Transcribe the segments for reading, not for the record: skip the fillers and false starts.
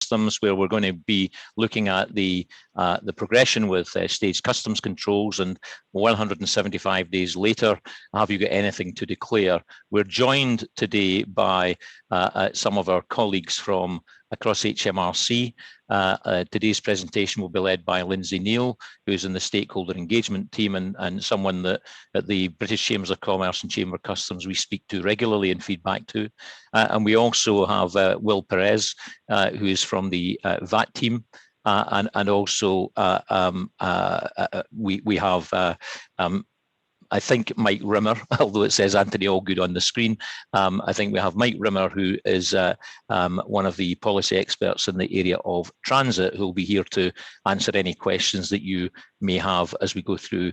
Customs, where we're going to be looking at the progression with stage customs controls, and 175 days later, have you got anything to declare? We're joined today by some of our colleagues from across HMRC. Today's presentation will be led by Lindsay Neal, who's in the stakeholder engagement team, and someone that at the British Chambers of Commerce and Chamber Customs we speak to regularly and feedback to. And we also have Will Perez, who is from the VAT team. And also we have I think Mike Rimmer, although it says Anthony Allgood on the screen. I think we have Mike Rimmer, who is one of the policy experts in the area of transit, who will be here to answer any questions that you may have as we go through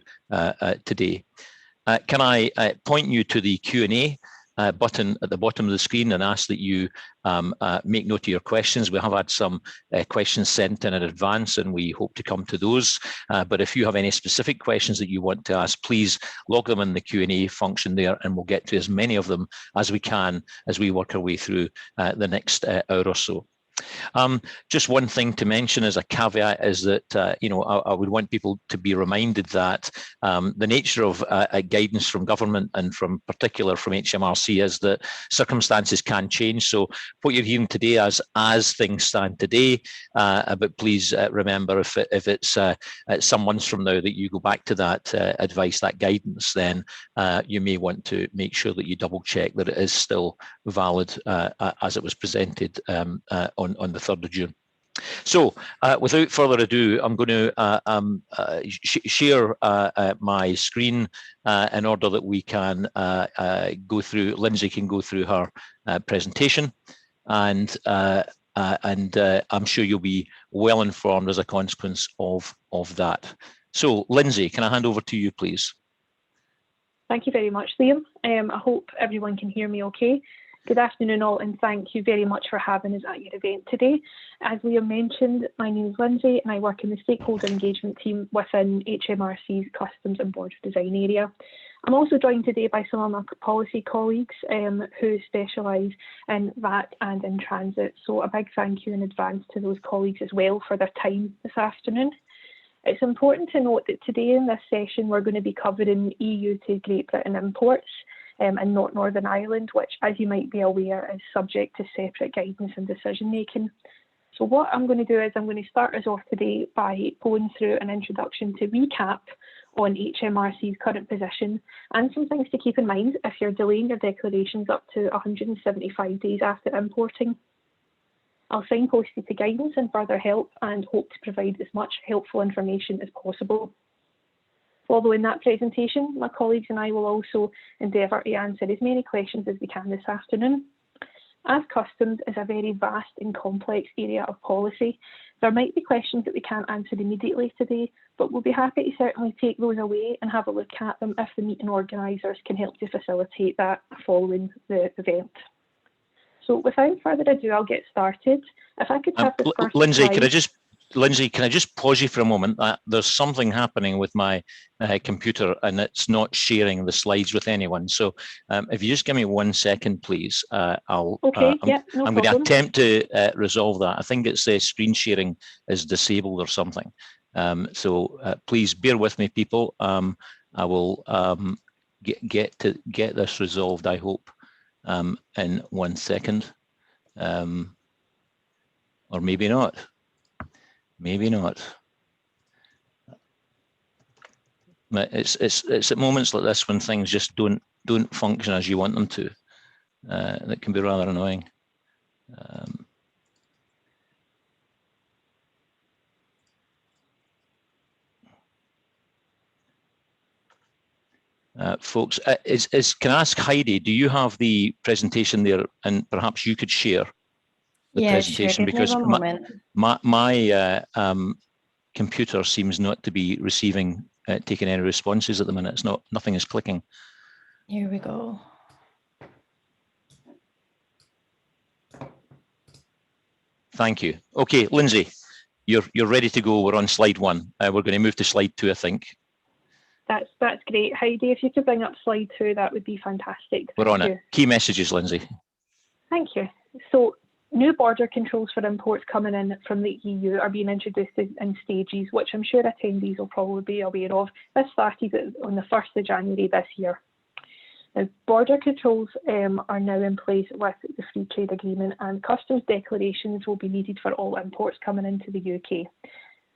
today. Can I point you to the Q&A button at the bottom of the screen and ask that you make note of your questions. We have had some questions sent in advance, and we hope to come to those. But if you have any specific questions that you want to ask, please log them in the Q&A function there, and we'll get to as many of them as we can as we work our way through the next hour or so. Just one thing to mention as a caveat is that I would want people to be reminded that the nature of guidance from government and from particular from HMRC is that circumstances can change. So what you're hearing today as things stand today, but please remember if it's some months from now that you go back to that advice, that guidance, then you may want to make sure that you double check that it is still valid as it was presented on the 3rd of June. So without further ado, I'm going to share my screen in order that we can go through, Lindsay can go through her presentation, and I'm sure you'll be well informed as a consequence of that. So Lindsay, can I hand over to you, please? Thank you very much, Liam. I hope everyone can hear me okay. Good afternoon all, and thank you very much for having us at your event today. As Liam mentioned, my name is Lindsay and I work in the stakeholder engagement team within HMRC's Customs and Border Design area. I'm also joined today by some of my policy colleagues who specialise in VAT and in transit. So a big thank you in advance to those colleagues as well for their time this afternoon. It's important to note that today in this session we're going to be covering EU to Great Britain imports and not Northern Ireland, which, as you might be aware, is subject to separate guidance and decision making. So what I'm going to do is I'm going to start us off today by going through an introduction to recap on HMRC's current position and some things to keep in mind if you're delaying your declarations up to 175 days after importing. I'll signpost you to guidance and further help and hope to provide as much helpful information as possible. Following that presentation, my colleagues and I will also endeavour to answer as many questions as we can this afternoon. As customs is a very vast and complex area of policy, there might be questions that we can't answer immediately today, but we'll be happy to certainly take those away and have a look at them if the meeting organisers can help to facilitate that following the event. So without further ado, I'll get started. If I could have the first Lindsay, slide. Lindsay, can I just pause you for a moment? There's something happening with my computer and it's not sharing the slides with anyone. So if you just give me 1 second, please, I'm going to attempt to resolve that. I think it's screen sharing is disabled or something. So please bear with me, people. I will get this resolved, I hope, in 1 second, or maybe not. Maybe not. It's at moments like this when things just don't function as you want them to. That can be rather annoying. Folks, can I ask Heidi, do you have the presentation there, and perhaps you could share the presentation, because my computer seems not to be receiving, taking any responses at the minute. It's nothing is clicking. Here we go. Thank you. Okay, Lindsay, you're ready to go. We're on slide 1. We're going to move to slide 2, I think. That's great, Heidi. If you could bring up slide 2, that would be fantastic. We're on it. Key messages, Lindsay. Thank you. So, New border controls for imports coming in from the EU are being introduced in stages, which I'm sure attendees will probably be aware of. This started on the 1st of January this year. Now, border controls are now in place with the Free Trade Agreement, and customs declarations will be needed for all imports coming into the UK.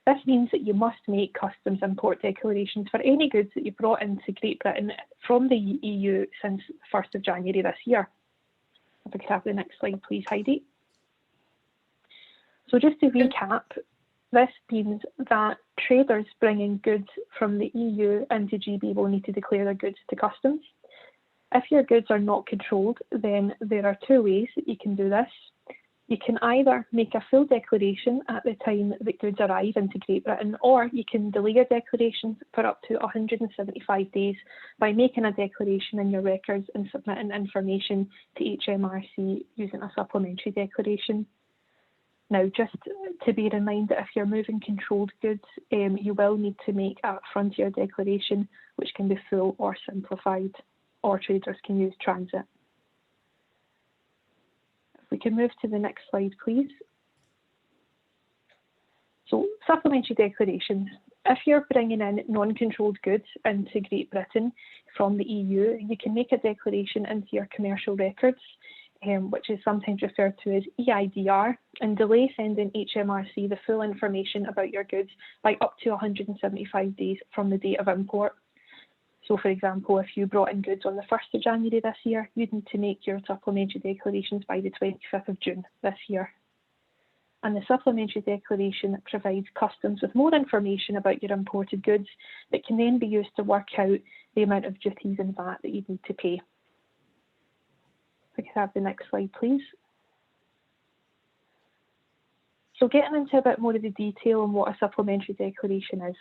This means that you must make customs import declarations for any goods that you brought into Great Britain from the EU since the 1st of January this year. If I could have the next slide, please, Heidi. So just to recap, this means that traders bringing goods from the EU into GB will need to declare their goods to customs. If your goods are not controlled, then there are two ways that you can do this. You can either make a full declaration at the time that goods arrive into Great Britain, or you can delay your declaration for up to 175 days by making a declaration in your records and submitting information to Hmrc using a supplementary declaration. Now, just to bear in mind that if you're moving controlled goods, you will need to make a frontier declaration, which can be full or simplified, or traders can use transit. If we can move to the next slide, please. So, supplementary declarations. If you're bringing in non-controlled goods into Great Britain from the EU, you can make a declaration into your commercial records, which is sometimes referred to as EIDR, and delay sending Hmrc the full information about your goods by up to 175 days from the date of import. So, for example, if you brought in goods on the 1st of January this year, you'd need to make your supplementary declarations by the 25th of June this year. And the supplementary declaration provides customs with more information about your imported goods that can then be used to work out the amount of duties and VAT that you need to pay. We could have the next slide, please. So getting into a bit more of the detail on what a supplementary declaration is.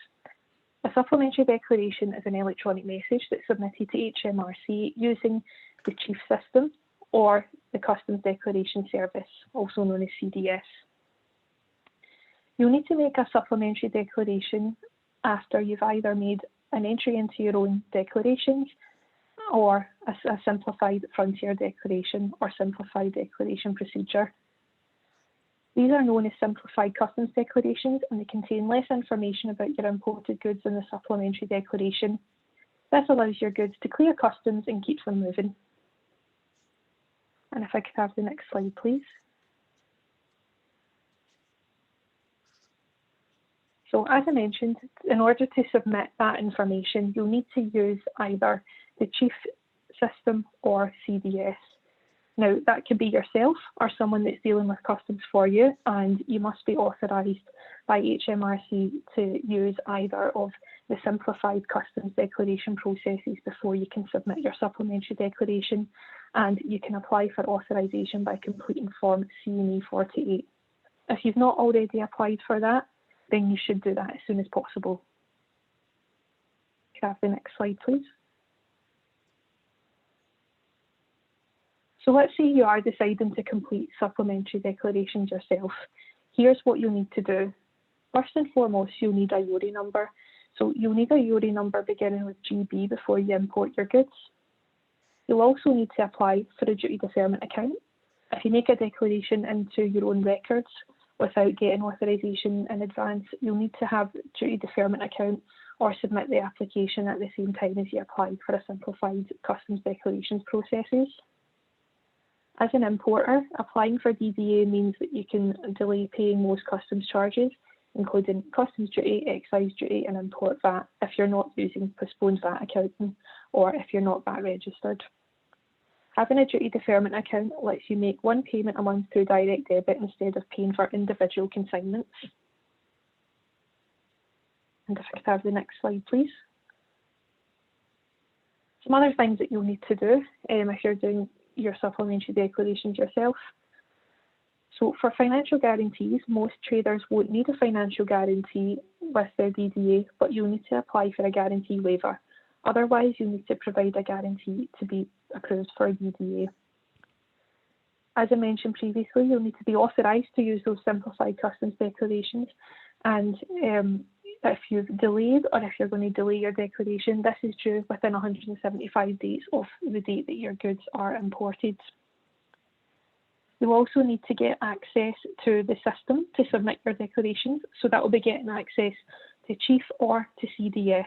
A supplementary declaration is an electronic message that's submitted to Hmrc using the Chief System or the Customs Declaration Service, also known as CDS. You'll need to make a supplementary declaration after you've either made an entry into your own declarations or a simplified frontier declaration or simplified declaration procedure. These are known as simplified customs declarations, and they contain less information about your imported goods than the supplementary declaration. This allows your goods to clear customs and keeps them moving. And if I could have the next slide, please. So as I mentioned, in order to submit that information, you'll need to use either the Chief System or CDS. Now, that could be yourself or someone that's dealing with customs for you, and you must be authorised by Hmrc to use either of the simplified customs declaration processes before you can submit your supplementary declaration, and you can apply for authorisation by completing Form CME 48. If you've not already applied for that, then you should do that as soon as possible. Can I have the next slide, please? So let's say you are deciding to complete supplementary declarations yourself. Here's what you'll need to do. First and foremost, you'll need a URI number. So you'll need a URI number beginning with GB before you import your goods. You'll also need to apply for a duty deferment account. If you make a declaration into your own records without getting authorisation in advance, you'll need to have a duty deferment account or submit the application at the same time as you apply for a simplified customs declarations processes. As an importer, applying for DDA means that you can delay paying most customs charges, including customs duty, excise duty and import VAT if you're not using postponed VAT accounting or if you're not VAT registered. Having a duty deferment account lets you make one payment a month through direct debit instead of paying for individual consignments. And if I could have the next slide, please. Some other things that you'll need to do if you're doing your supplementary declarations yourself. So for financial guarantees, most traders won't need a financial guarantee with their DDA, but you'll need to apply for a guarantee waiver. Otherwise, you'll need to provide a guarantee to be approved for a DDA. As I mentioned previously, you'll need to be authorised to use those simplified customs declarations, and if you've delayed or if you're going to delay your declaration, this is due within 175 days of the date that your goods are imported. You'll also need to get access to the system to submit your declarations. So that will be getting access to Chief or to CDS.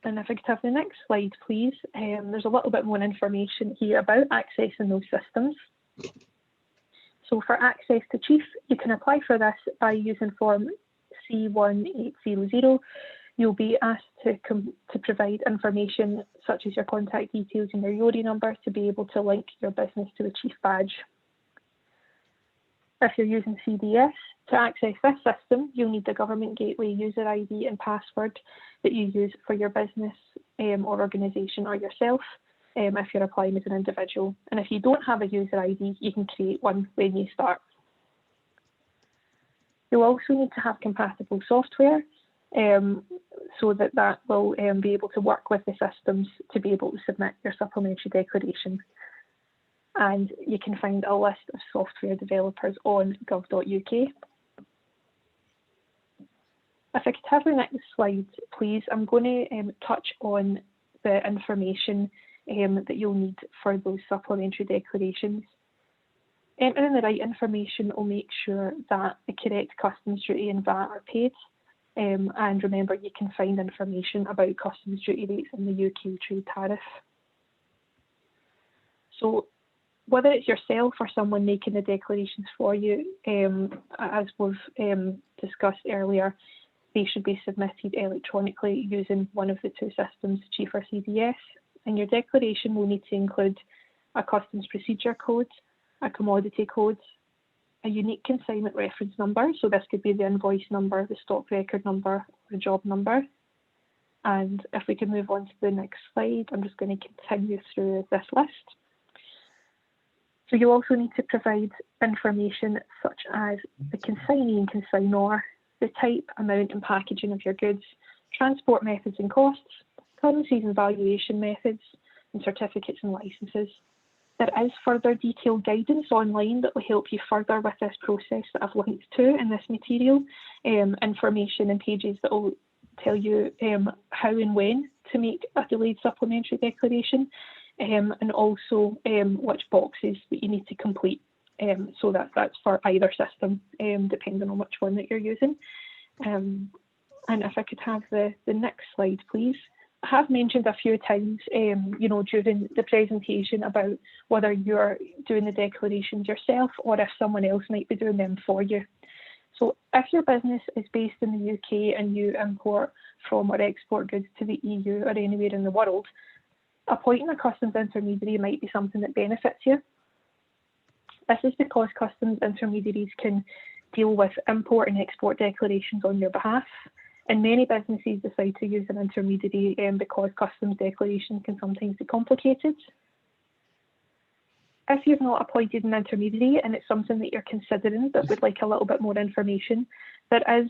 And if I could have the next slide, please. There's a little bit more information here about accessing those systems. So for access to Chief, you can apply for this by using form C1800. You'll be asked to provide information such as your contact details and your URI number to be able to link your business to a Chief badge. If you're using CDS, to access this system, you'll need the Government Gateway user ID and password that you use for your business or organisation or yourself if you're applying as an individual. And if you don't have a user ID, you can create one when you start. You'll also need to have compatible software so that will be able to work with the systems to be able to submit your supplementary declaration. And you can find a list of software developers on gov.uk. If I could have the next slide, please, I'm going to touch on the information that you'll need for those supplementary declarations. Entering the right information will make sure that the correct customs duty and VAT are paid. And remember, you can find information about customs duty rates in the UK trade tariff. So whether it's yourself or someone making the declarations for you, as we've discussed earlier, they should be submitted electronically using one of the two systems, Chief or CDS. And your declaration will need to include a customs procedure code, a commodity code, a unique consignment reference number. So this could be the invoice number, the stock record number, or the job number. And if we can move on to the next slide, I'm just going to continue through this list. So you also need to provide information such as the consignee and consignor, the type, amount and packaging of your goods, transport methods and costs, currencies and valuation methods, and certificates and licenses. There is further detailed guidance online that will help you further with this process that I've linked to in this material, information and pages that will tell you how and when to make a delayed supplementary declaration, and also which boxes that you need to complete. So that's for either system, depending on which one that you're using. And if I could have the next slide, please. I have mentioned a few times, during the presentation about whether you're doing the declarations yourself or if someone else might be doing them for you. So if your business is based in the UK and you import from or export goods to the EU or anywhere in the world, appointing a customs intermediary might be something that benefits you. This is because customs intermediaries can deal with import and export declarations on your behalf. And many businesses decide to use an intermediary because customs declarations can sometimes be complicated. If you've not appointed an intermediary and it's something that you're considering but would like a little bit more information, there is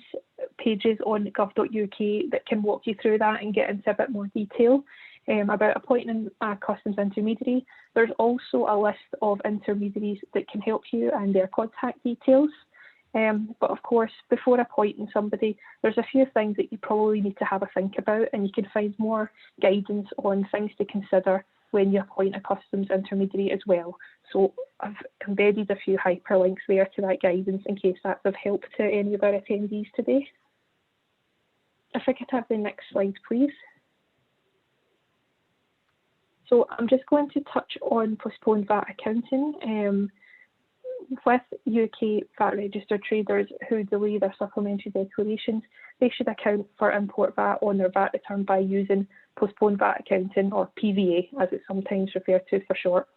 pages on gov.uk that can walk you through that and get into a bit more detail about appointing a customs intermediary. There's also a list of intermediaries that can help you and their contact details. But of course, before appointing somebody, there's a few things that you probably need to have a think about, and you can find more guidance on things to consider when you appoint a customs intermediary as well. So I've embedded a few hyperlinks there to that guidance in case that's of help to any of our attendees today. If I could have the next slide, please. So I'm just going to touch on postponed VAT accounting. With UK VAT registered traders who delay their supplementary declarations, they should account for import VAT on their VAT return by using postponed VAT accounting, or PVA as it's sometimes referred to for short.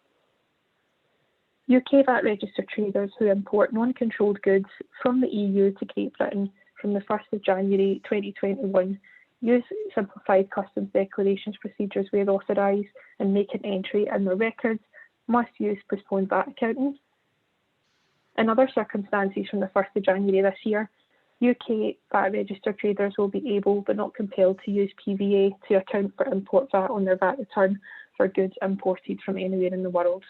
UK VAT registered traders who import non-controlled goods from the EU to Great Britain from the 1st of January 2021 use simplified customs declarations procedures where authorised and make an entry in their records must use postponed VAT accounting. In other circumstances from the 1st of January this year, UK VAT registered traders will be able but not compelled to use PVA to account for import VAT on their VAT return for goods imported from anywhere in the world.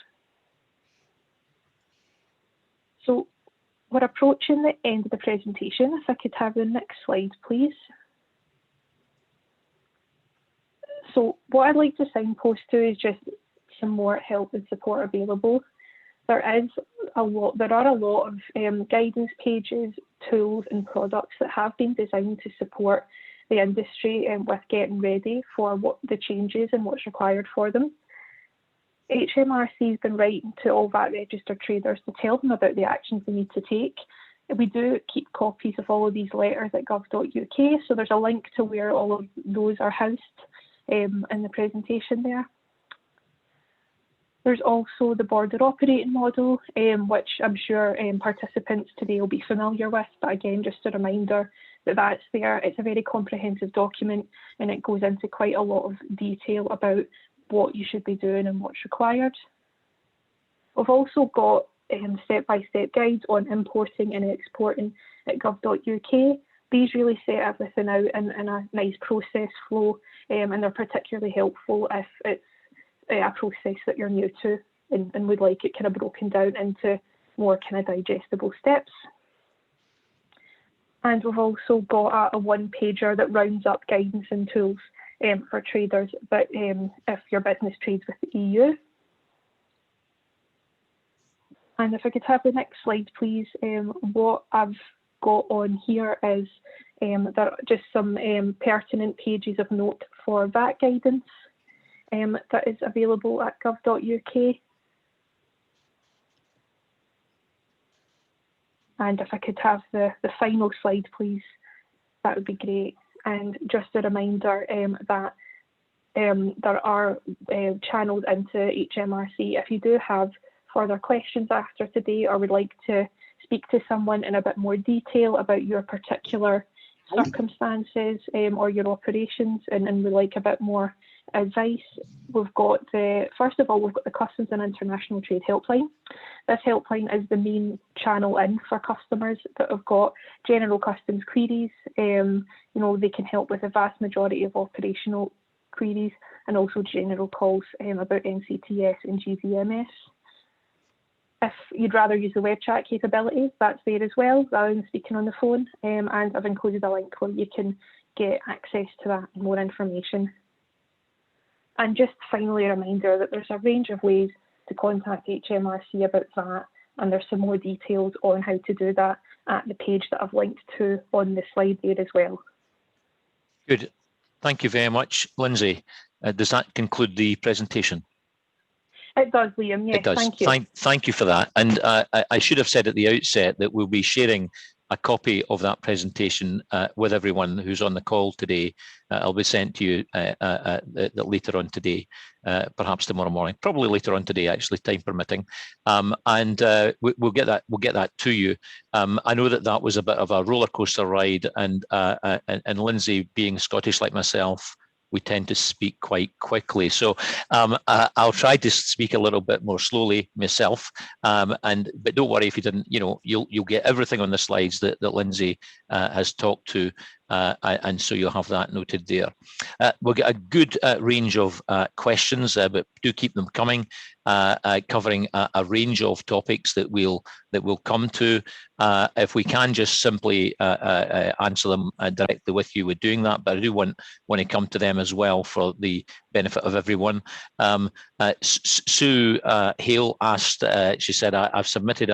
So we're approaching the end of the presentation. If I could have the next slide, please. So what I'd like to signpost to is just some more help and support available. There are a lot of guidance pages, tools and products that have been designed to support the industry with getting ready for what the changes and what's required for them. Hmrc has been writing to all VAT registered traders to tell them about the actions they need to take. We do keep copies of all of these letters at gov.uk, so there's a link to where all of those are housed in the presentation there. There's also the border operating model, which I'm sure participants today will be familiar with, but again, just a reminder that that's there. It's a very comprehensive document and it goes into quite a lot of detail about what you should be doing and what's required. We've also got step-by-step guides on importing and exporting at gov.uk. These really set everything out in a nice process flow, and they're particularly helpful if it's a process that you're new to and would like it kind of broken down into more kind of digestible steps. And we've also got a one-pager that rounds up guidance and tools for traders, but if your business trades with the EU. And if I could have the next slide, please. What I've got on here is there are just some pertinent pages of note for VAT guidance that is available at gov.uk. And if I could have the final slide, please, that would be great. And just a reminder that there are channels into Hmrc. If you do have further questions after today or would like to speak to someone in a bit more detail about your particular circumstances or your operations and would like a bit more advice, we've got first of all, we've got the Customs and International Trade Helpline. This helpline is the main channel in for customers that have got general customs queries. They can help with the vast majority of operational queries and also general calls about NCTS and GVMS. If you'd rather use the web chat capability, that's there as well, rather than speaking on the phone. And I've included a link where you can get access to that and more information. And just finally, a reminder that there's a range of ways to contact Hmrc about that, and there's some more details on how to do that at the page that I've linked to on the slide there as well. Good. Thank you very much, Lindsay. Does that conclude the presentation? It does, Liam. Yes, it does. Thank you. Thank you for that. And I should have said at the outset that we'll be sharing a copy of that presentation with everyone who's on the call today. It'll be sent to you later on today, perhaps tomorrow morning, probably later on today, actually, time permitting. And we'll get that to you. I know that was a bit of a roller coaster ride, and Lindsay, being Scottish like myself, we tend to speak quite quickly. So I'll try to speak a little bit more slowly myself. But don't worry if you didn't, you'll get everything on the slides that Lindsay has talked to. And so you'll have that noted there. We'll get a good range of questions, but do keep them coming, covering a range of topics that we'll come to. If we can just simply answer them directly with you, we're doing that, but I do want to come to them as well for the benefit of everyone. Sue Hale asked, she said, I've submitted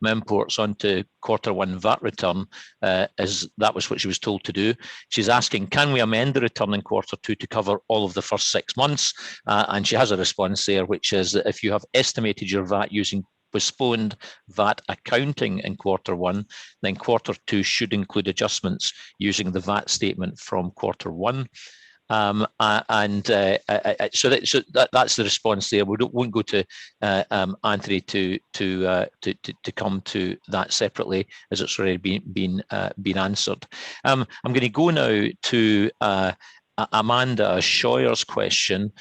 my imports onto Q1 VAT return, as that was what she was told to do. She's asking, can we amend the return in Q2 to cover all of the first 6 months? And she has a response there, which is that if you have estimated your VAT using postponed VAT accounting in Q1, then Q2 should include adjustments using the VAT statement from Q1. So that's the response there. We won't go to Anthony to come to that separately, as it's already been answered. I'm going to go now to Amanda Scheuer's question,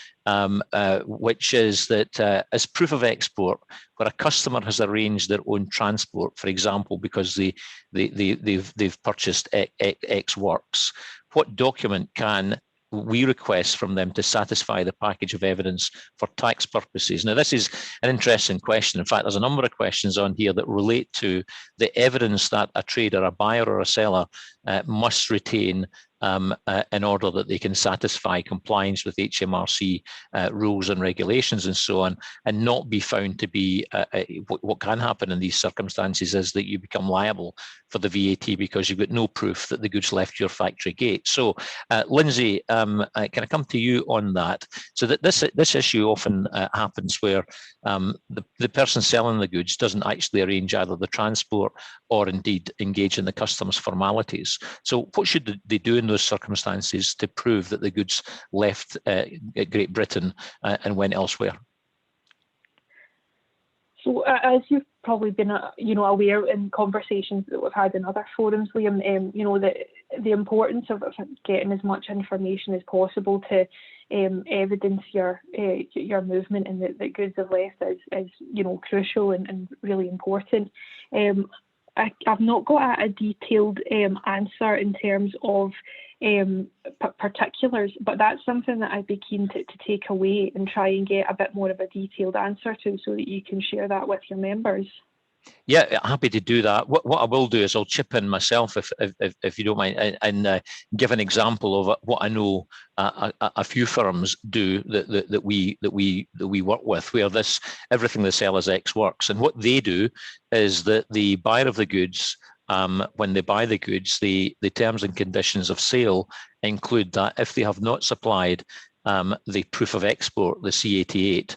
which is that as proof of export, where a customer has arranged their own transport, for example, because they've purchased X works, what document can we request from them to satisfy the package of evidence for tax purposes? Now, this is an interesting question. In fact, there's a number of questions on here that relate to the evidence that a trader, a buyer or a seller must retain in order that they can satisfy compliance with HMRC rules and regulations and so on, and not be found to be, what can happen in these circumstances is that you become liable for the VAT because you've got no proof that the goods left your factory gate. So Lindsay, can I come to you on that? So that this issue often happens where the person selling the goods doesn't actually arrange either the transport or indeed engage in the customs formalities. So what should they do in those circumstances to prove that the goods left Great Britain and went elsewhere? So as you've probably been, aware in conversations that we've had in other forums, Liam, the importance of getting as much information as possible to evidence your movement and the goods have left is crucial and really important. I've not got a detailed answer in terms of particulars, but that's something that I'd be keen to take away and try and get a bit more of a detailed answer to, so that you can share that with your members. Yeah, happy to do that. What I will do is I'll chip in myself, if you don't mind, and give an example of what I know a few firms do that we work with, where everything they sell as X works. And what they do is that the buyer of the goods, when they buy the goods, the terms and conditions of sale include that if they have not supplied the proof of export, the C88,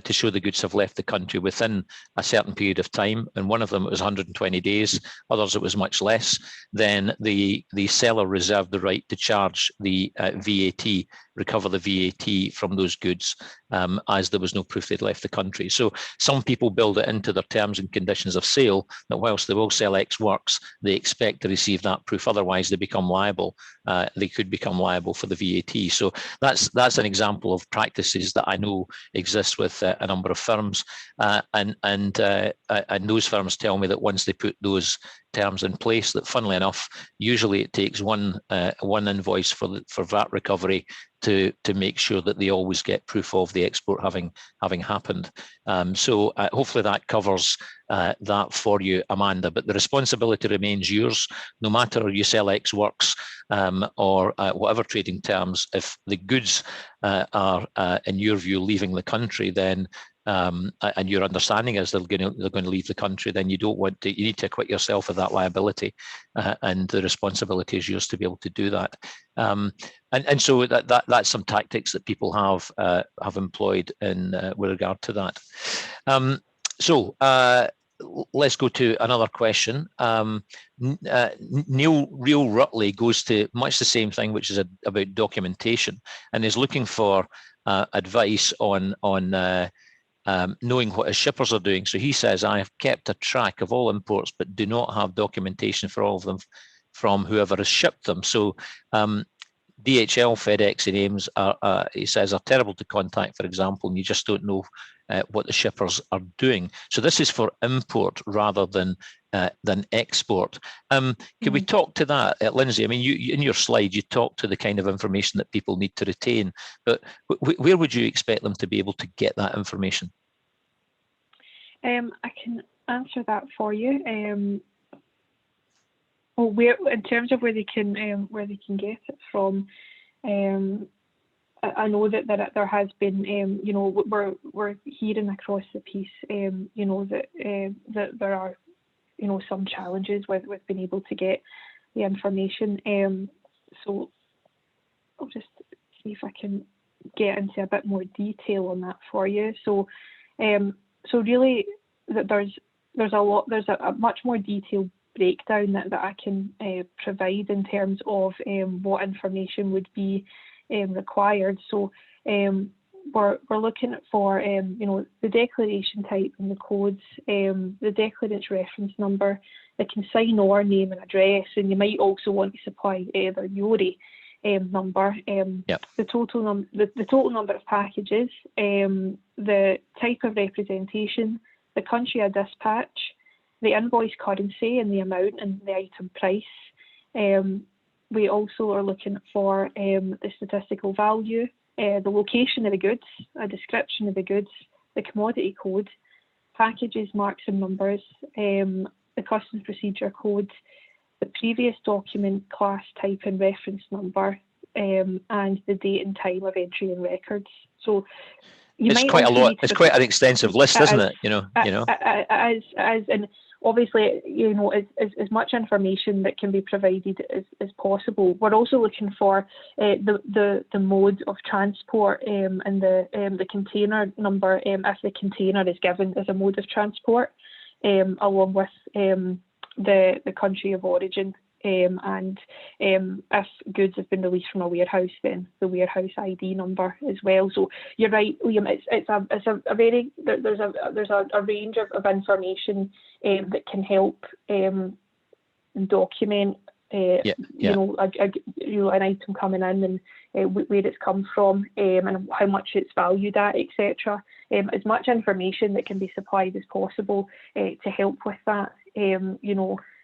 to show the goods have left the country within a certain period of time, and one of them it was 120 days, others it was much less, then the seller reserved the right to charge the VAT, recover the VAT from those goods, as there was no proof they'd left the country. So some people build it into their terms and conditions of sale that whilst they will sell X works, they expect to receive that proof, otherwise they become liable. They could become liable for the VAT. So that's an example of practices that I know exist with a number of firms, and those firms tell me that once they put those terms in place, that funnily enough, usually it takes one invoice for VAT recovery to make sure that they always get proof of the export having happened. So hopefully that covers that for you, Amanda. But the responsibility remains yours, no matter you sell X works or whatever trading terms. If the goods are, in your view, leaving the country, then and your understanding is they're going to leave the country, then you need to acquit yourself of that liability, and the responsibility is yours to be able to do that. And so that's some tactics that people have employed in with regard to that. So let's go to another question. Neil Real Rutley goes to much the same thing, which is about documentation, and is looking for advice on knowing what his shippers are doing. So he says, I have kept a track of all imports, but do not have documentation for all of them from whoever has shipped them. So DHL, FedEx, and Ames he says, are terrible to contact, for example, and you just don't know what the shippers are doing. So this is for import rather than export. Could we talk to that, Lindsay? I mean, you in your slide, you talk to the kind of information that people need to retain, but where would you expect them to be able to get that information? I can answer that for you. Well, in terms of where they can get it from, I know that there has been, we're hearing across the piece, that there are, some challenges with being able to get the information. So I'll just see if I can get into a bit more detail on that for you. So really, that there's a much more detailed breakdown that I can provide in terms of what information would be required. So we're looking for the declaration type and the codes, the declarant's reference number, the consignor name and address, and you might also want to supply the URI number, the total number of packages, the type of representation, the country of dispatch, the invoice currency and the amount and the item price. We also are looking for the statistical value, the location of the goods, a description of the goods, the commodity code, packages, marks and numbers, the customs procedure code, the previous document, class type and reference number, and the date and time of entry in records. So you it's might quite a also lot. need to It's quite an extensive list, isn't it? And obviously, as much information that can be provided as possible. We're also looking for the mode of transport and the container number, if the container is given as a mode of transport, along with the country of origin. And if goods have been released from a warehouse, then the warehouse ID number as well. So you're right, Liam. It's a very there's a range of information that can help document an item coming in and where it's come from and how much it's valued at, etc. As much information that can be supplied as possible to help with that,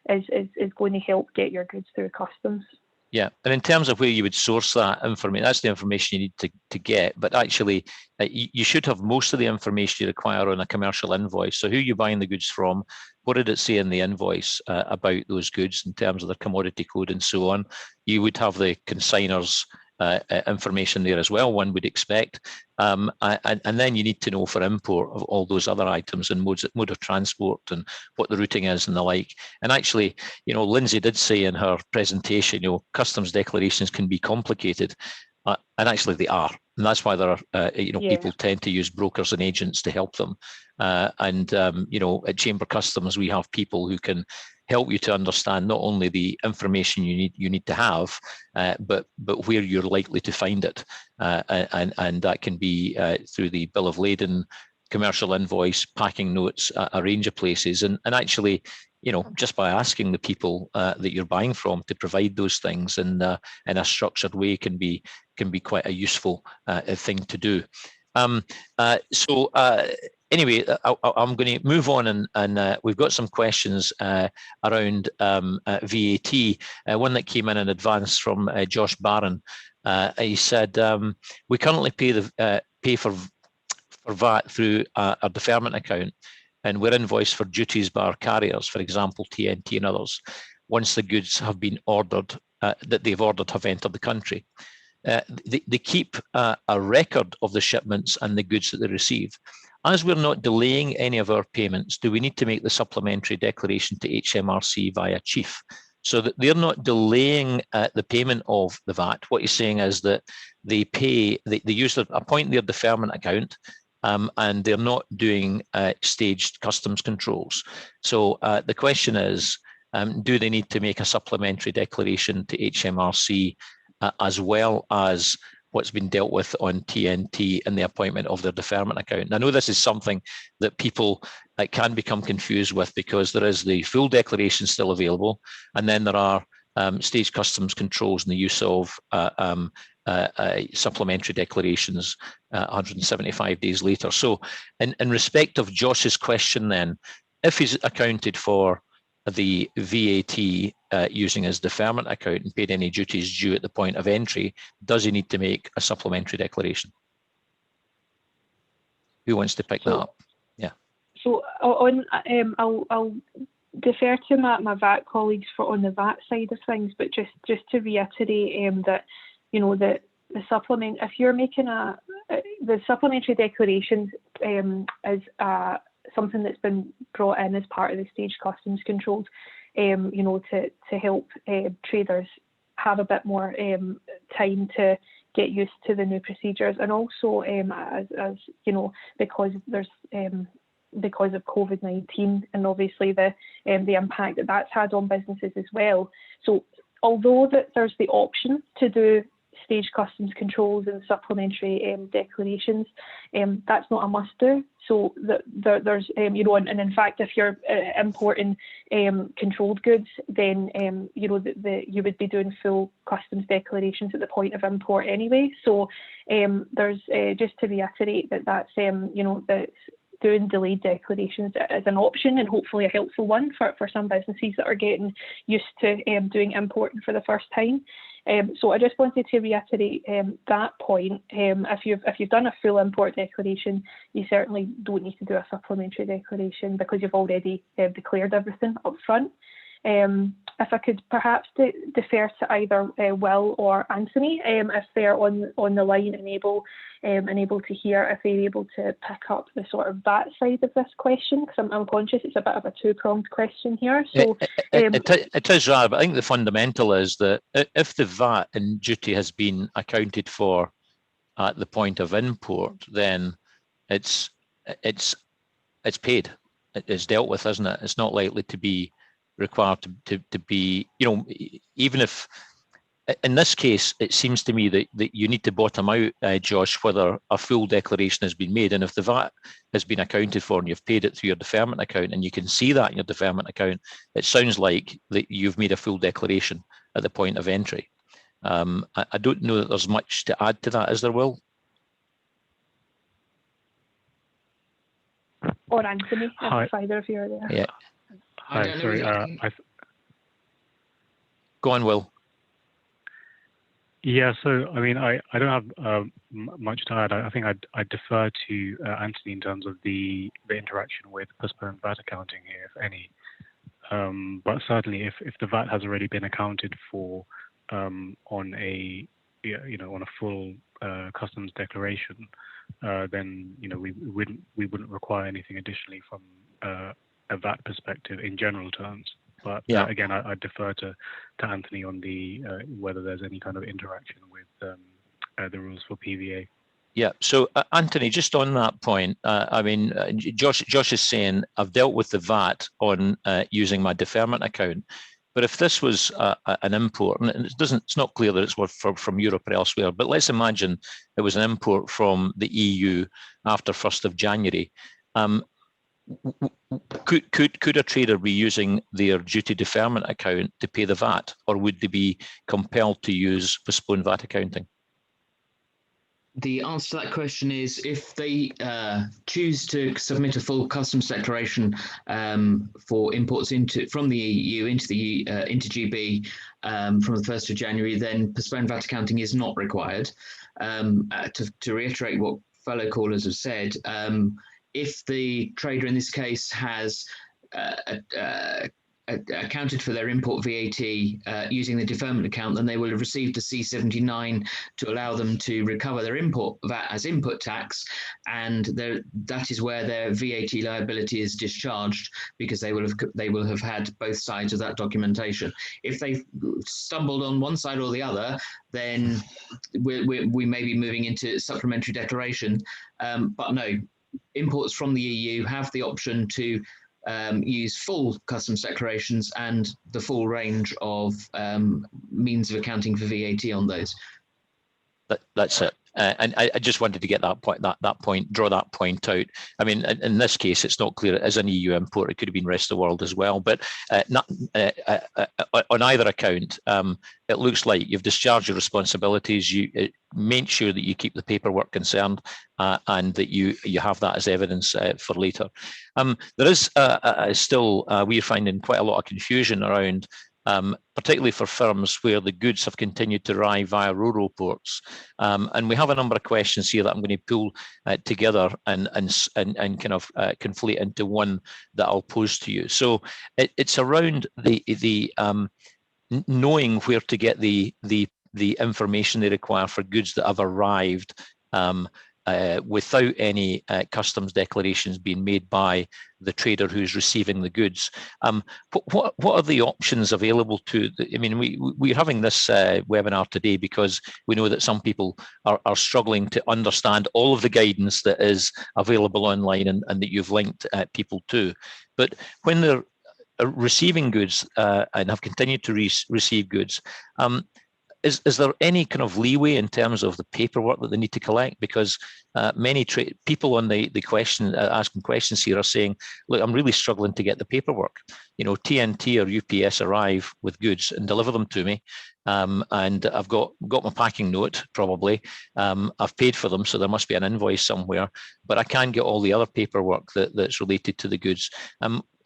is going to help get your goods through customs. Yeah, and in terms of where you would source that information, that's the information you need to get. But actually, you should have most of the information you require on a commercial invoice. So who you're buying the goods from, what did it say in the invoice about those goods in terms of their commodity code and so on. You would have the consignor's information there as well, one would expect. And then you need to know for import of all those other items and mode of transport and what the routing is and the like. And actually, Lindsay did say in her presentation, customs declarations can be complicated. And actually they are. And that's why there are, people tend to use brokers and agents to help them. At ChamberCustoms, we have people who can help you to understand not only the information you need to have, but where you're likely to find it, and that can be through the bill of lading, commercial invoice, packing notes, a range of places, and actually, just by asking the people that you're buying from to provide those things in a structured way can be quite a useful thing to do. Anyway, I'm going to move on, and we've got some questions around VAT. One that came in advance from Josh Barron. He said, we currently pay for VAT through our deferment account, and we're invoiced for duties by our carriers, for example, TNT and others, once the goods have been ordered, that they've ordered have entered the country. They keep a record of the shipments and the goods that they receive. As we're not delaying any of our payments, do we need to make the supplementary declaration to Hmrc via chief? So that they're not delaying the payment of the VAT. What he's saying is that they appoint their deferment account, and they're not doing staged customs controls. So the question is, do they need to make a supplementary declaration to Hmrc as well as what's been dealt with on TNT and the appointment of their deferment account? And I know this is something that people can become confused with, because there is the full declaration still available, and then there are staged customs controls and the use of supplementary declarations 175 days later. So in respect of Josh's question then, if he's accounted for the VAT using his deferment account and paid any duties due at the point of entry, does he need to make a supplementary declaration? Who wants to pick that up? Yeah. So I'll defer to my VAT colleagues on the VAT side of things, but just to reiterate that that the supplement, if you're making the supplementary declarations is something that's been brought in as part of the staged customs controls, to help traders have a bit more time to get used to the new procedures, and also as because of COVID-19 and obviously the impact that's had on businesses as well. So although there's the option to do staged customs controls and supplementary declarations, that's not a must-do. So there's and in fact, if you're importing controlled goods, then you would be doing full customs declarations at the point of import anyway. So there's just to reiterate that's that doing delayed declarations is an option, and hopefully a helpful one for some businesses that are getting used to doing importing for the first time. So I just wanted to reiterate that point. If you've done a full import declaration, you certainly don't need to do a supplementary declaration because you've already declared everything up front. if I could perhaps defer to either Will or Anthony, if they're on the line and able to hear, if they're able to pick up the sort of VAT side of this question, because I'm conscious it's a bit of a two-pronged question here. So it is rather, but I think the fundamental is that if the VAT and duty has been accounted for at the point of import, then it's paid. It's dealt with, isn't it? It's not likely to be required to be, even if in this case, it seems to me that you need to bottom out, Josh, whether a full declaration has been made. And if the VAT has been accounted for and you've paid it through your deferment account and you can see that in your deferment account, it sounds like that you've made a full declaration at the point of entry. I don't know that there's much to add to that, is there, Will? Or Anthony, Hi. if either of you are there. Yeah. Hi, sorry. Go on, Will. Yeah, so I mean, I don't have much to add. I think I'd defer to Anthony in terms of the interaction with postponed VAT accounting here, if any. But certainly, if the VAT has already been accounted for on a full customs declaration, then we wouldn't require anything additionally from a VAT perspective in general terms. But yeah, again, I defer to Anthony on the whether there's any kind of interaction with the rules for PVA. Yeah. So Anthony, just on that point, Josh is saying I've dealt with the VAT on using my deferment account, but if this was an import, and it's not clear that it's from Europe or elsewhere, but let's imagine it was an import from the EU after 1st of January. Could a trader be using their duty deferment account to pay the VAT, or would they be compelled to use postponed VAT accounting? The answer to that question is if they choose to submit a full customs declaration for imports from the EU into GB from the 1st of January, then postponed VAT accounting is not required. To reiterate what fellow callers have said, if the trader in this case has accounted for their import VAT using the deferment account, then they will have received a C79 to allow them to recover their import VAT as input tax, and that is where their VAT liability is discharged, because they will have had both sides of that documentation. If they've stumbled on one side or the other, then we may be moving into supplementary declaration. But no, imports from the EU have the option to use full customs declarations and the full range of means of accounting for VAT on those. That's it. And I just wanted to get that point, draw that point out. I mean, in this case, it's not clear it is an EU import. It could have been rest of the world as well. But on either account, it looks like you've discharged your responsibilities. You make sure that you keep the paperwork concerned, and that you have that as evidence for later. There is still we're finding quite a lot of confusion around. Particularly for firms where the goods have continued to arrive via RoRo ports. And we have a number of questions here that I'm going to pull together and kind of conflate into one that I'll pose to you. So it's around the knowing where to get the information they require for goods that have arrived without any customs declarations being made by the trader who's receiving the goods. What are the options available to? I mean, we're having this webinar today because we know that some people are struggling to understand all of the guidance that is available online and that you've linked people to. But when they're receiving goods and have continued to receive goods, is there any kind of leeway in terms of the paperwork that they need to collect? Because many people on the question asking questions here are saying, look, I'm really struggling to get the paperwork. TNT or UPS arrive with goods and deliver them to me. And I've got my packing note, probably. I've paid for them, so there must be an invoice somewhere, but I can't get all the other paperwork that's related to the goods.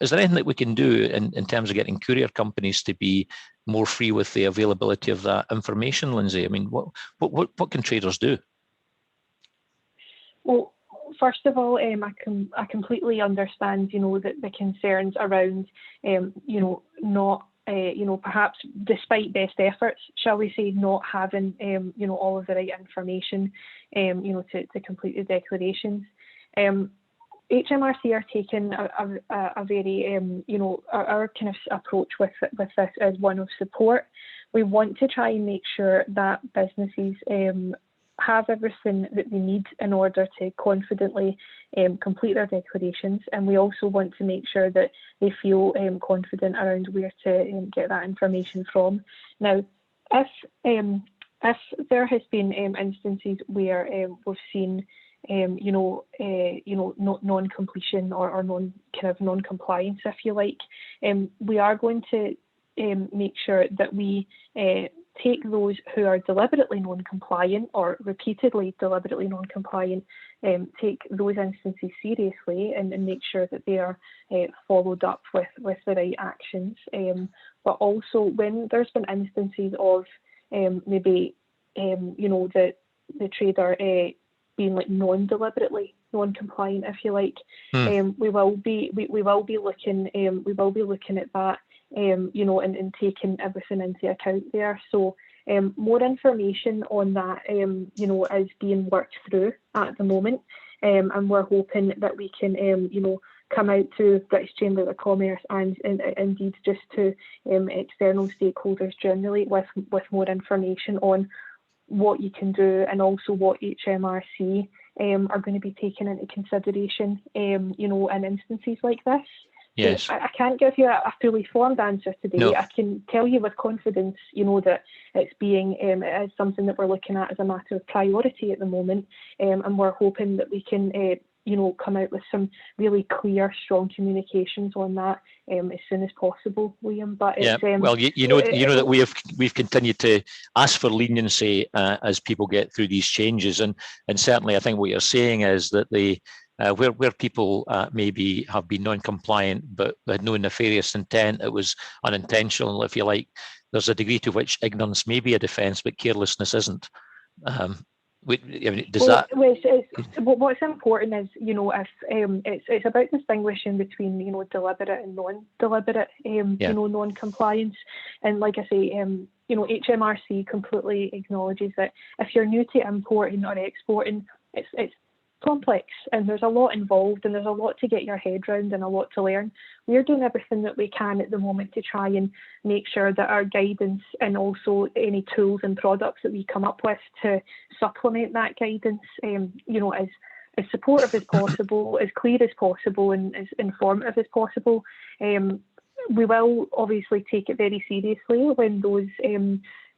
Is there anything that we can do in terms of getting courier companies to be more free with the availability of that information, Lindsay? I mean, what can traders do? Well, first of all, I completely understand, the concerns around, not perhaps despite best efforts, shall we say, not having, all of the right information, to complete the declarations. HMRC are taking a very, our kind of approach with this as one of support. We want to try and make sure that businesses have everything that they need in order to confidently complete their declarations, and we also want to make sure that they feel confident around where to get that information from. Now, if there has been instances where we've seen non-completion or non-compliance, if you like, we are going to make sure that we take those who are deliberately non-compliant or repeatedly deliberately non-compliant, take those instances seriously and make sure that they are followed up with the right actions. But also when there's been instances of maybe the trader being like non-deliberately non-compliant, if you like, we will be looking at that. And taking everything into account there. So more information on that, is being worked through at the moment. And we're hoping that we can, come out to British Chamber of Commerce and indeed just to external stakeholders generally with more information on what you can do and also what HMRC are going to be taking into consideration, in instances like this. Yes. So I can't give you a fully formed answer today. No. I can tell you with confidence, that it's being it is something that we're looking at as a matter of priority at the moment, and we're hoping that we can, come out with some really clear, strong communications on that as soon as possible, Liam. But it's, well, you know that we've continued to ask for leniency as people get through these changes, and certainly I think what you're saying is that where people maybe have been non-compliant but had no nefarious intent, it was unintentional, if you like. There's a degree to which ignorance may be a defence, but carelessness isn't. What's important is, if it's about distinguishing between, deliberate and non-deliberate, non-compliance. And like I say, HMRC completely acknowledges that if you're new to importing or exporting, it's complex and there's a lot involved and there's a lot to get your head around and a lot to learn. We're doing everything that we can at the moment to try and make sure that our guidance and also any tools and products that we come up with to supplement that guidance, as supportive as possible, as clear as possible and as informative as possible. We will obviously take it very seriously when those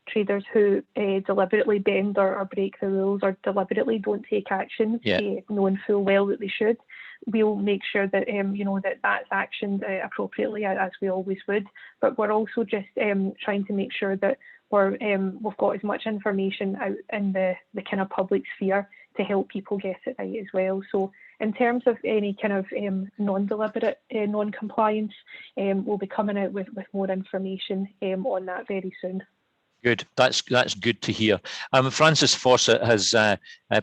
traders who deliberately bend or break the rules or deliberately don't take action, knowing full well that they should. We'll make sure that that's actioned appropriately, as we always would. But we're also just trying to make sure that we've got as much information out in the kind of public sphere to help people get it right as well. So in terms of any kind of non-deliberate non-compliance, we'll be coming out with more information on that very soon. Good. That's good to hear. Francis Fawcett has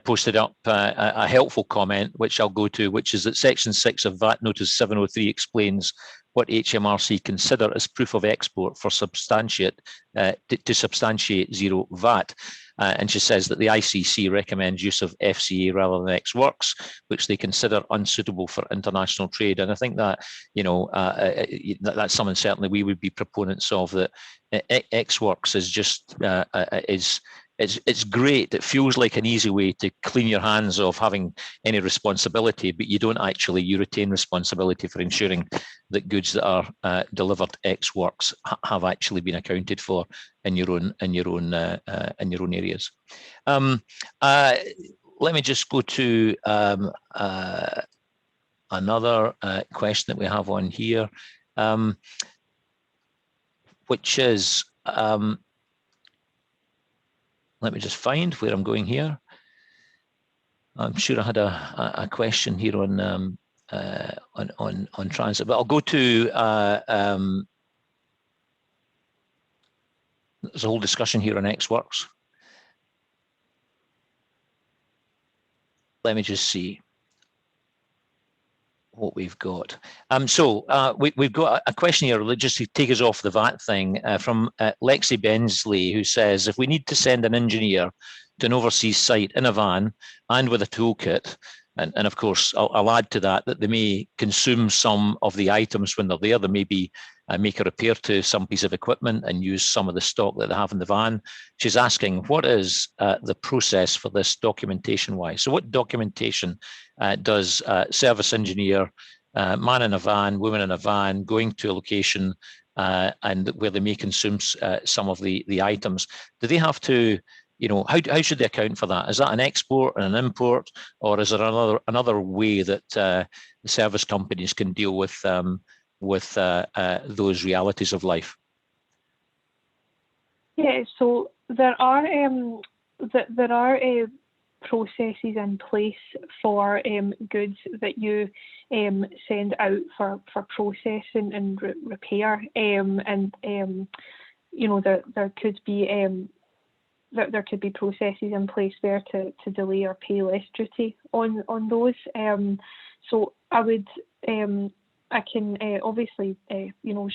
posted up a helpful comment, which I'll go to, which is that Section 6 of VAT Notice 703 explains what HMRC consider as proof of export for substantiate zero VAT. And she says that the ICC recommends use of FCA rather than ex-works, which they consider unsuitable for international trade. And I think that, that's something certainly we would be proponents of, that ex-works is just, it's great. It feels like an easy way to clean your hands of having any responsibility, but you don't actually, you retain responsibility for ensuring that goods that are delivered ex-works have actually been accounted for in your own areas. Let me just go to another question that we have on here, which is, let me just find where I'm going here. I'm sure I had a question here on transit, but I'll go to there's a whole discussion here on ex-works. Let me just see what we've got. We've got a question here, just to take us off the VAT thing, from Lexi Bensley, who says, if we need to send an engineer to an overseas site in a van and with a toolkit, and of course, I'll add to that they may consume some of the items when they're there. They may be make a repair to some piece of equipment and use some of the stock that they have in the van. She's asking, what is the process for this documentation-wise? So what documentation does service engineer, man in a van, woman in a van, going to a location and where they may consume some of the items? Do they have to, how should they account for that? Is that an export and an import, or is there another way that the service companies can deal with those realities of life? Yeah, so there are processes in place for goods that you send out for processing and repair, there could be processes in place there to delay or pay less duty on those. So I can obviously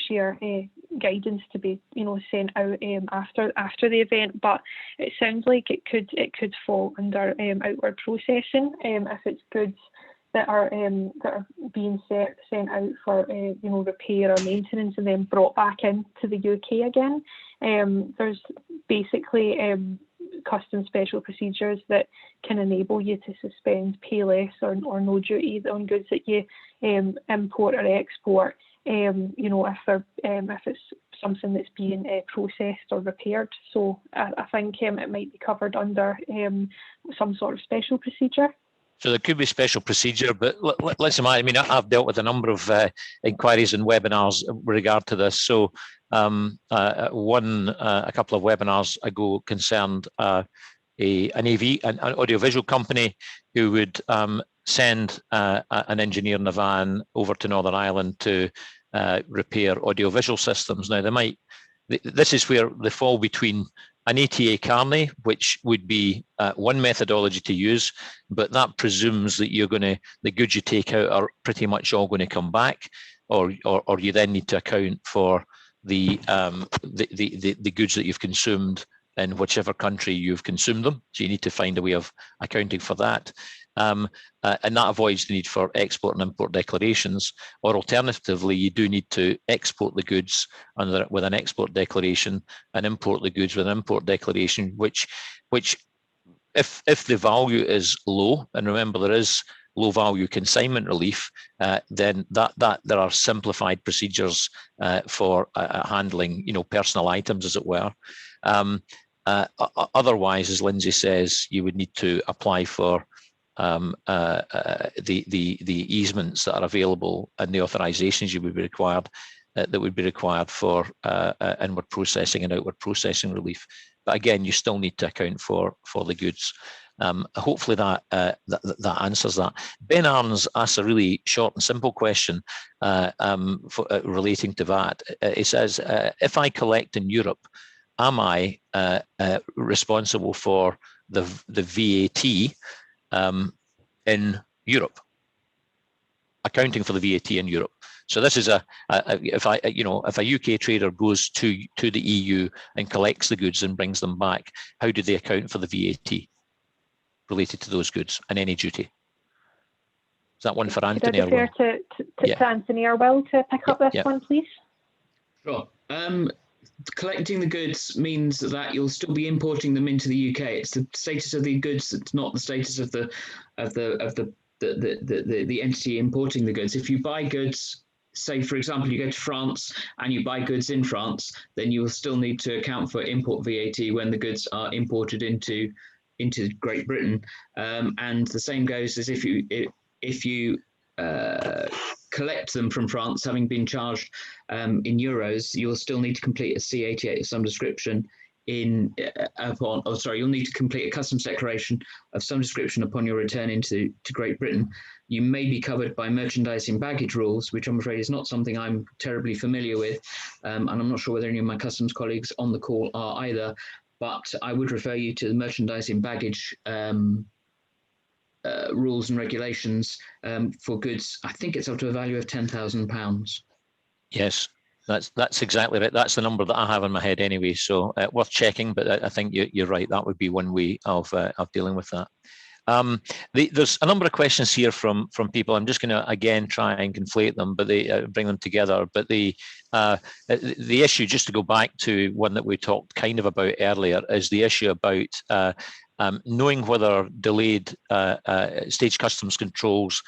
share guidance to be sent out after the event, but it sounds like it could fall under outward processing if it's goods that are being sent out for repair or maintenance and then brought back into the UK again. There's basically custom special procedures that can enable you to suspend, pay less or no duty on goods that you import or export, if it's something that's being processed or repaired. So I think it might be covered under some sort of special procedure. So there could be special procedure, but listen, I've dealt with a number of inquiries and webinars with regard to this. So a couple of webinars ago concerned an audiovisual company who would send an engineer in a van over to Northern Ireland to repair audiovisual systems. Now, this is where they fall between an ATA carnet, which would be one methodology to use, but that presumes that the goods you take out are pretty much all going to come back, or you then need to account for the goods that you've consumed in whichever country you've consumed them. So you need to find a way of accounting for that. And that avoids the need for export and import declarations, or alternatively, you do need to export the goods with an export declaration and import the goods with an import declaration, which if the value is low, and remember there is low value consignment relief, then that there are simplified procedures for handling personal items, as it were. Otherwise, as Lindsay says, you would need to apply for the easements that are available and the authorizations that would be required for inward processing and outward processing relief. But again, you still need to account for the goods. Hopefully that answers that. Ben Arns asks a really short and simple question relating to that. He says, if I collect in Europe, am I responsible for the VAT in Europe, accounting for the VAT in Europe? So this is if a UK trader goes to the EU and collects the goods and brings them back, how do they account for the VAT related to those goods and any duty? Is that one for Anthony? Could I defer to Anthony or Will to pick up this one, please? Sure. Collecting the goods means that you'll still be importing them into the UK. It's the status of the goods. It's not the status of the entity importing the goods. If you buy goods, say for example, you go to France and you buy goods in France, then you will still need to account for import VAT when the goods are imported into Great Britain. And the same goes as if you collect them from France, having been charged in euros, you'll still need to complete a C88 of some description you'll need to complete a customs declaration of some description upon your return to Great Britain. You may be covered by merchandising baggage rules, which I'm afraid is not something I'm terribly familiar with, and I'm not sure whether any of my customs colleagues on the call are either, but I would refer you to the merchandising baggage rules and regulations for goods. I think it's up to a value of £10,000. Yes, that's exactly right. That's the number that I have in my head anyway. So worth checking, but I think you're right. That would be one way of dealing with that. There's a number of questions here from people. I'm just going to again try and conflate them, but they bring them together. But the issue, just to go back to one that we talked kind of about earlier, is the issue about knowing whether delayed stage customs controls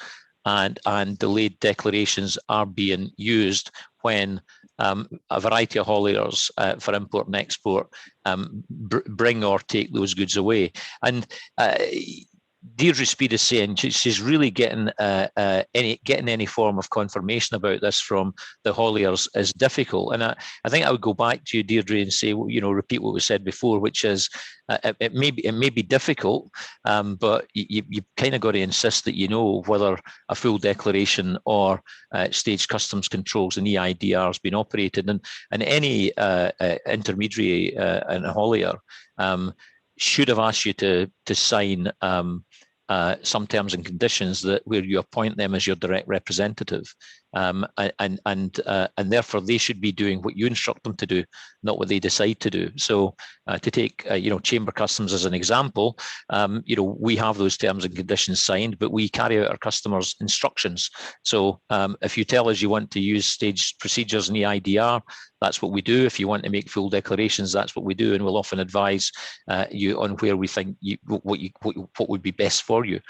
and delayed declarations are being used when a variety of hauliers for import and export bring or take those goods away. And Deirdre Speed is saying she's really getting any form of confirmation about this from the hauliers is difficult. And I think I would go back to you, Deirdre, and say, repeat what we said before, which is it may be difficult, but you kind of got to insist that you know whether a full declaration or stage customs controls and EIDR has been operated, and any intermediary and haulier should have asked you to sign some terms and conditions where you appoint them as your direct representative, and therefore they should be doing what you instruct them to do, not what they decide to do. So to take ChamberCustoms as an example, we have those terms and conditions signed, but we carry out our customers' instructions. So if you tell us you want to use staged procedures and EIDR, that's what we do. If you want to make full declarations, that's what we do, and we'll often advise you on where we think what would be best for you,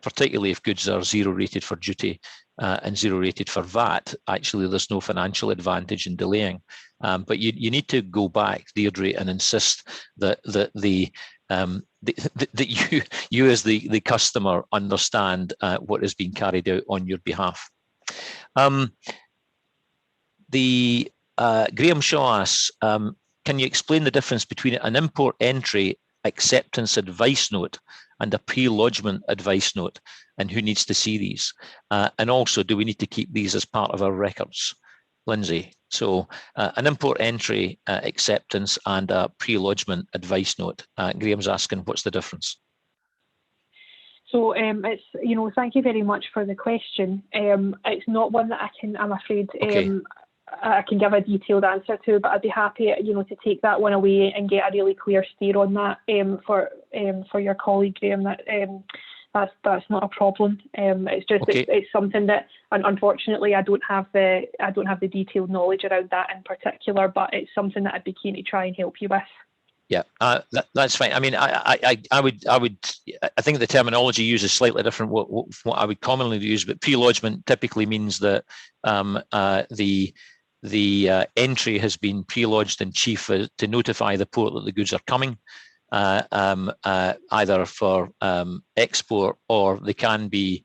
particularly if goods are zero rated for duty and zero rated for VAT. Actually, there's no financial advantage in delaying, but you need to go back, Deirdre, and insist that you as the customer understand what is being carried out on your behalf. Graham Shaw asks, can you explain the difference between an import entry acceptance advice note and a pre-lodgement advice note, and who needs to see these? And also, do we need to keep these as part of our records? Lindsay, so an import entry acceptance and a pre-lodgement advice note. Graham's asking, what's the difference? So it's, thank you very much for the question. It's not one that I'm afraid, okay. I can give a detailed answer to, but I'd be happy, to take that one away and get a really clear steer on that for your colleague, Graham. That's not a problem. It's just okay. it's something that unfortunately I don't have the detailed knowledge around that in particular, but it's something that I'd be keen to try and help you with. Yeah, that's fine. I mean, I think the terminology used is slightly different. What I would commonly use, but pre-lodgement typically means that the entry has been pre-lodged in chief to notify the port that the goods are coming, either for export, or they can be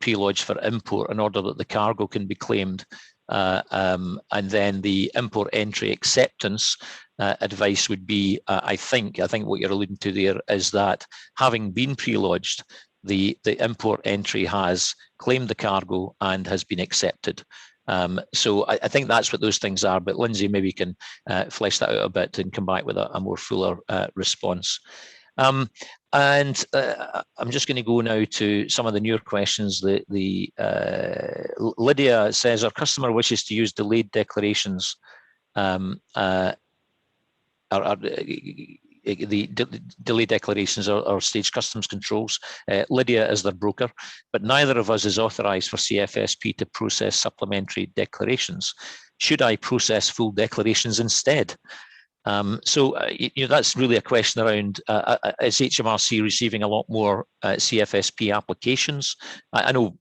pre-lodged for import in order that the cargo can be claimed. And then the import entry acceptance advice would be, I think what you're alluding to there is that having been pre-lodged, the import entry has claimed the cargo and has been accepted. So I think that's what those things are, but Lindsay maybe can flesh that out a bit and come back with a more fuller response. And I'm just going to go now to some of the newer questions. Lydia says, our customer wishes to use delayed declarations, the delayed declarations or stage customs controls. Lydia is their broker, but neither of us is authorised for CFSP to process supplementary declarations. Should I process full declarations instead? So that's really a question around is HMRC receiving a lot more CFSP applications? I know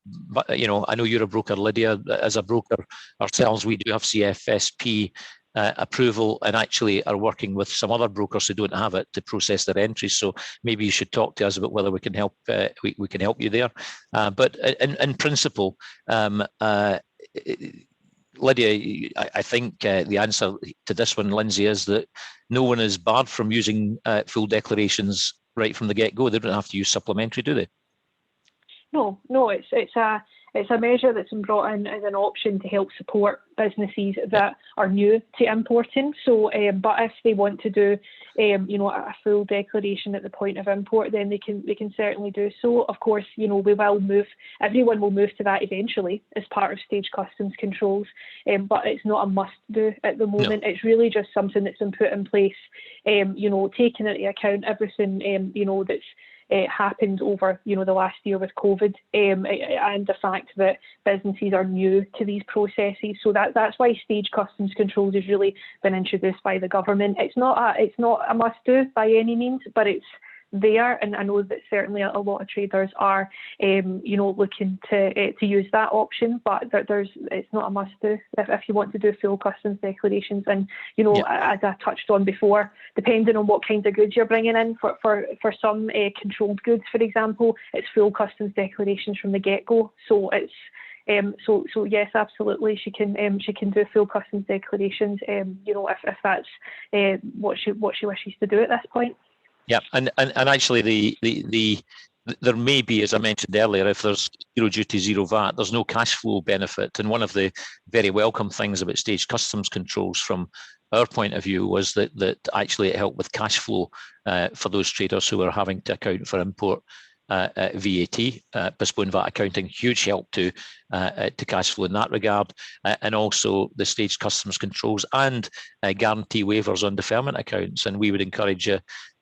you're a broker, Lydia. As a broker ourselves, we do have CFSP approval, and actually are working with some other brokers who don't have it to process their entries. So maybe you should talk to us about whether we can help. We can help you there. But in principle, Lydia, I think the answer to this one, Lindsay, is that no one is barred from using full declarations right from the get-go. They don't have to use supplementary, do they? No, it's It's a measure that's been brought in as an option to help support businesses that are new to importing. So, but if they want to do, a full declaration at the point of import, then they can certainly do so. Of course, everyone will move to that eventually as part of stage customs controls, but it's not a must do at the moment. No. It's really just something that's been put in place, taking into account everything, that's happened over the last year with COVID, and the fact that businesses are new to these processes. So that's why stage customs controls has really been introduced by the government. It's not a must do by any means, but it's there, and I know that certainly a lot of traders are looking to use that option, but it's not a must do if you want to do full customs declarations. And as I touched on before, depending on what kinds of goods you're bringing in, for some controlled goods, for example, it's full customs declarations from the get-go. So it's so yes, absolutely, she can do full customs declarations, if that's what she wishes to do at this point. Yeah, and actually there may be, as I mentioned earlier, if there's zero duty, zero VAT, there's no cash flow benefit. And one of the very welcome things about stage customs controls from our point of view was that actually it helped with cash flow for those traders who are having to account for import VAT, postponed VAT accounting, huge help to cash flow in that regard, and also the stage customs controls and guarantee waivers on deferment accounts. And we would encourage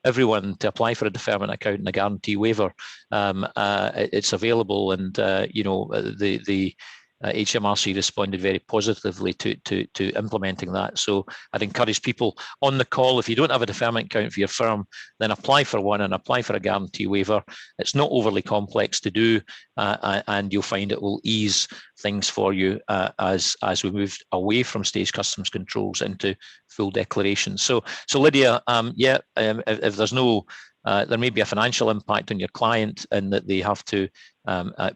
everyone to apply for a deferment account and a guarantee waiver. It's available, and the Hmrc responded very positively to implementing that. So I'd encourage people on the call, if you don't have a deferment account for your firm, then apply for one and apply for a guarantee waiver. It's not overly complex to do, and you'll find it will ease things for you as we move away from stage customs controls into full declarations. So Lydia, if there's no there may be a financial impact on your client in that they have to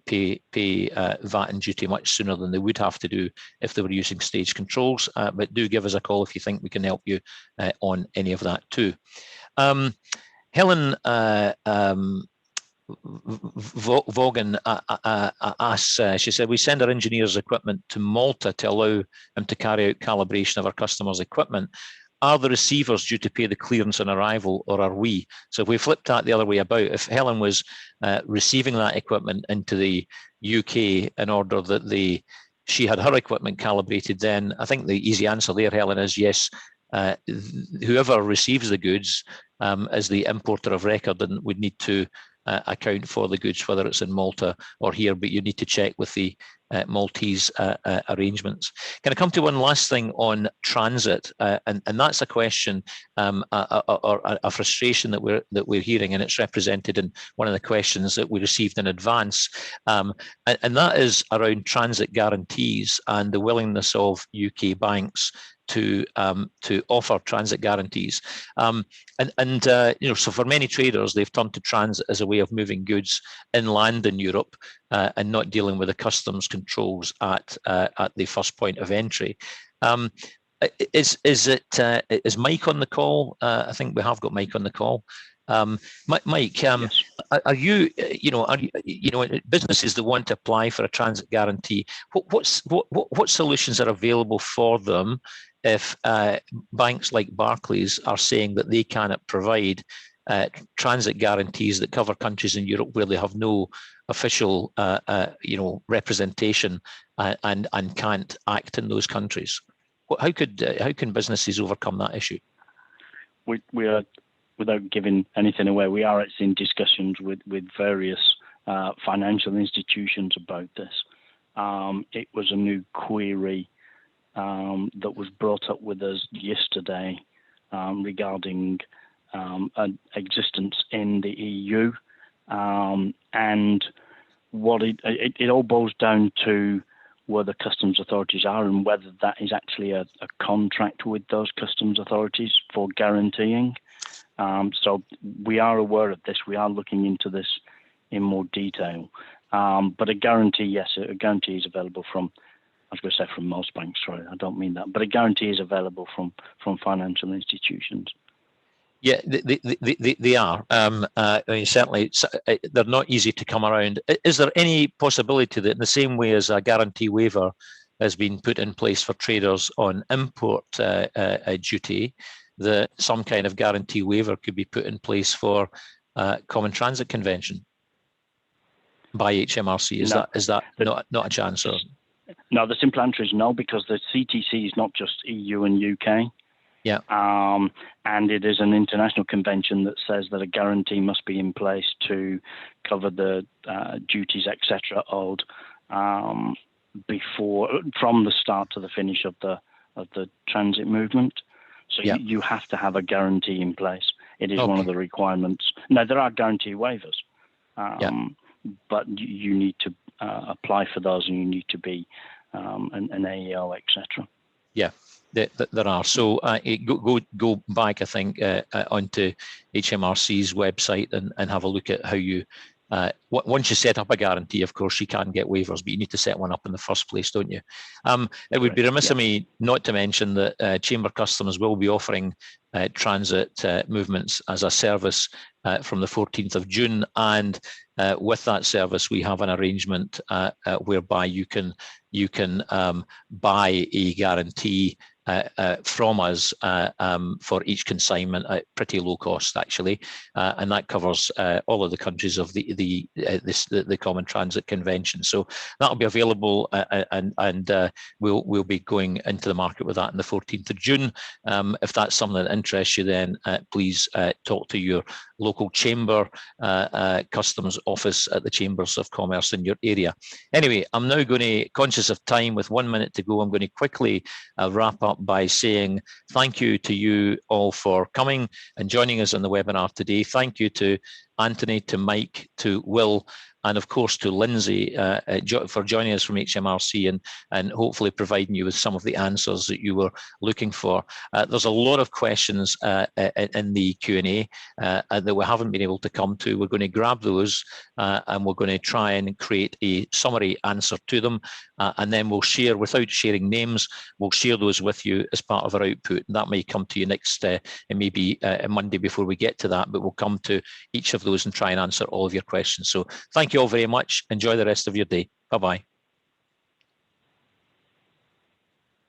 pay VAT and duty much sooner than they would have to do if they were using stage controls. But do give us a call if you think we can help you on any of that too. Helen Vaughan asks, she said, we send our engineers' equipment to Malta to allow them to carry out calibration of our customers' equipment. Are the receivers due to pay the clearance on arrival, or are we? So if we flipped that the other way about, if Helen was receiving that equipment into the UK in order that she had her equipment calibrated, then I think the easy answer there, Helen, is yes. Whoever receives the goods as the importer of record and would need to account for the goods, whether it's in Malta or here, but you need to check with the Maltese arrangements. Can I come to one last thing on transit? And that's a question or a frustration that we're hearing, and it's represented in one of the questions that we received in advance. And that is around transit guarantees and the willingness of UK banks to offer transit guarantees. So for many traders, they've turned to transit as a way of moving goods inland in Europe and not dealing with the customs controls at the first point of entry. Is Mike on the call? I think we have got Mike on the call. Mike, yes. Are you businesses that want to apply for a transit guarantee? What solutions are available for them if banks like Barclays are saying that they cannot provide transit guarantees that cover countries in Europe where they have no official representation and can't act in those countries? How can businesses overcome that issue? We are, without giving anything away, we are actually in discussions with various financial institutions about this. It was a new query that was brought up with us yesterday regarding an existence in the EU, and what it all boils down to where the customs authorities are and whether that is actually a contract with those customs authorities for guaranteeing. So we are aware of this. We are looking into this in more detail. But a guarantee, yes, a guarantee is available from, I was going to say from most banks, sorry, I don't mean that, but a guarantee is available from financial institutions. Yeah, they are. I mean, certainly, they're not easy to come around. Is there any possibility that in the same way as a guarantee waiver has been put in place for traders on import duty, that some kind of guarantee waiver could be put in place for common transit convention by HMRC? No. Is that not a chance? Or? No, the simple answer is no, because the CTC is not just EU and UK. Yeah. And it is an international convention that says that a guarantee must be in place to cover the duties, etc., owed from the start to the finish of the transit movement. So yeah. you have to have a guarantee in place. It is one of the requirements. Now, there are guarantee waivers, but you need to apply for those, and you need to be an AEO, etc. Yeah. There are. So go back, I think, onto HMRC's website and have a look at how you, once you set up a guarantee, of course, you can get waivers, but you need to set one up in the first place, don't you? It would be remiss of me not to mention that Chamber Customs will be offering transit movements as a service from the 14th of June. And with that service, we have an arrangement whereby you can buy a guarantee from us for each consignment at pretty low cost, actually, and that covers all of the countries of the Common Transit Convention. So that'll be available, and we'll be going into the market with that on the 14th of June. If that's something that interests you, then please talk to your local chamber customs office at the Chambers of Commerce in your area. Anyway, I'm now going to, conscious of time, with 1 minute to go, I'm going to quickly wrap up by saying thank you to you all for coming and joining us on the webinar today. Thank you to Anthony, to Mike, to Will, and of course to Lindsay for joining us from HMRC and hopefully providing you with some of the answers that you were looking for. There's a lot of questions in the Q&A that we haven't been able to come to. We're going to grab those and we're going to try and create a summary answer to them, and then we'll share, without sharing names, we'll share those with you as part of our output. And that may come to you next, maybe Monday before we get to that, but we'll come to each of those and try and answer all of your questions. So thank you all very much. Enjoy the rest of your day. Bye-bye.